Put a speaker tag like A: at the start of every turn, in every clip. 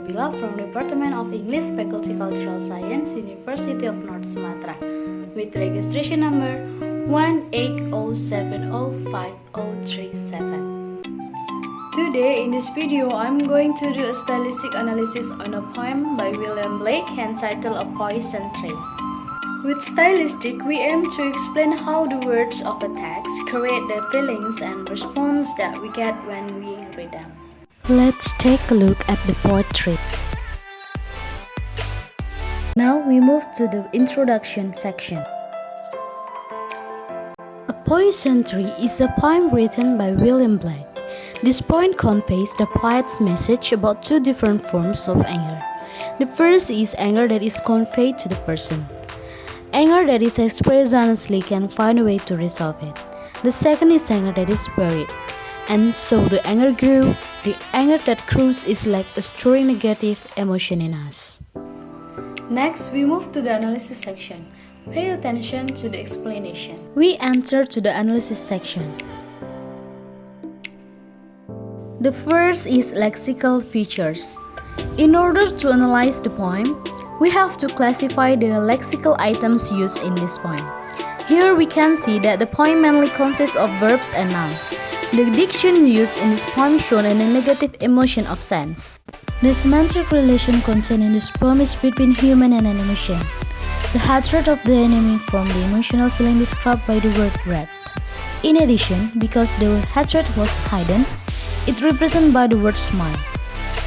A: Nabila from Department of English Faculty Cultural Science, University of North Sumatra, with registration number 180705037. Today in this video, I'm going to do a stylistic analysis on a poem by William Blake entitled A Poison Tree. With stylistic, we aim to explain how the words of a text create the feelings and response that we get when we read them.
B: Let's take a look at the poetry. Now we move to the introduction section. A Poison Tree is a poem written by William Blake. This poem conveys the poet's message about two different forms of anger. The first is anger that is conveyed to the person. Anger that is expressed honestly can find a way to resolve it. The second is anger that is buried. And so the anger grew. The anger that grows is like a storing negative emotion in us.
A: Next, we move to the analysis section. Pay attention to the explanation.
B: We enter to the analysis section. The first is lexical features. In order to analyze the poem, we have to classify the lexical items used in this poem. Here we can see that the poem mainly consists of verbs and nouns. The diction used in this poem shows a negative emotion of sense. The semantic relation contained in this poem is between human and an emotion. The hatred of the enemy from the emotional feeling described by the word red. In addition, because the hatred was hidden, it represented by the word smile.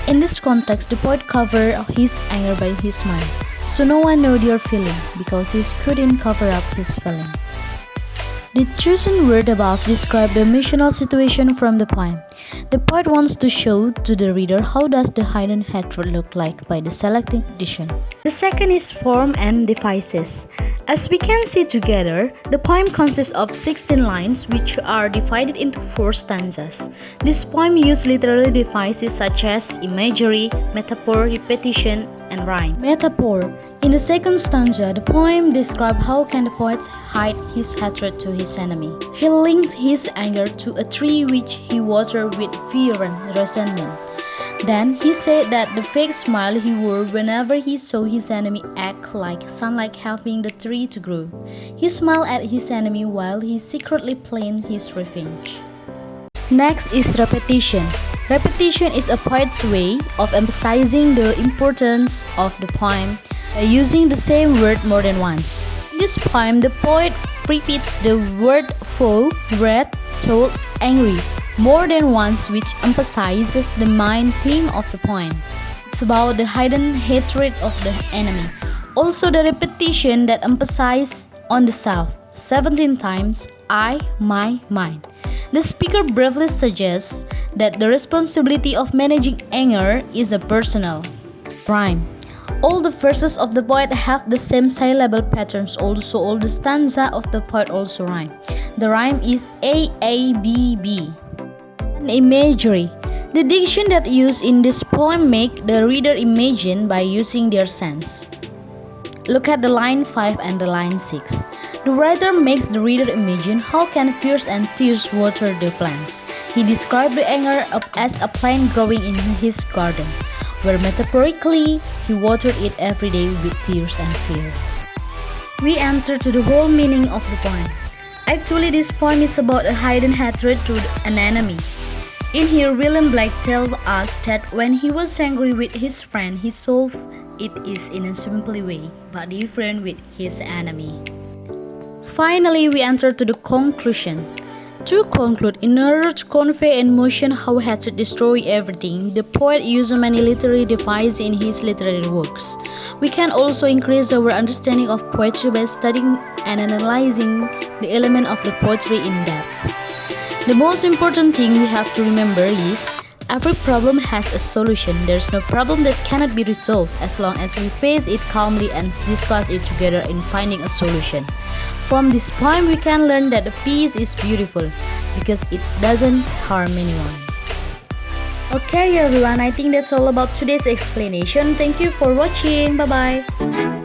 B: In this context, the poet covered his anger by his smile, so no one knew their feeling because he couldn't cover up his feeling. The chosen word above describe the emotional situation from the poem. The poet wants to show to the reader how does the hidden hatred look like by the selecting diction. The second is form and devices. As we can see together, the poem consists of 16 lines which are divided into 4 stanzas. This poem uses literary devices such as imagery, metaphor, repetition, and rhyme. Metaphor. In the second stanza, the poem describes how can the poet hide his hatred to his enemy. He links his anger to a tree which he watered with fear and resentment. Then he said that the fake smile he wore whenever he saw his enemy act like sunlight helping the tree to grow. He smiled at his enemy while he secretly planned his revenge. Next is repetition. Repetition is a poet's way of emphasizing the importance of the poem by using the same word more than once. In this poem, the poet repeats the word foe, red, told, angry more than once, which emphasizes the main theme of the poem. It's about the hidden hatred of the enemy. Also the repetition that emphasizes on the self 17 times, I, my, mine. The speaker briefly suggests that the responsibility of managing anger is a personal. Rhyme. All the verses of the poet have the same syllable patterns, also all the stanza of the poet also rhyme. The rhyme is A-A-B-B. Imagery. The diction that used in this poem make the reader imagine by using their sense. Look at the line 5 and the line 6. The writer makes the reader imagine how can fears and tears water the plants. He described the anger as a plant growing in his garden, where metaphorically he watered it every day with tears and fear. We enter to the whole meaning of the poem. Actually, this poem is about a hidden hatred to an enemy. In here, William Blake tells us that when he was angry with his friend, he solved it in a simple way, but different with his enemy. Finally, we enter to the conclusion. To conclude, in order to convey emotion how hatred destroys everything, the poet used many literary devices in his literary works. We can also increase our understanding of poetry by studying and analyzing the element of the poetry in depth. The most important thing we have to remember is every problem has a solution. There's no problem that cannot be resolved as long as we face it calmly and discuss it together in finding a solution. From this poem, we can learn that the peace is beautiful because it doesn't harm anyone. Okay everyone, I think that's all about today's explanation. Thank you for watching. Bye bye.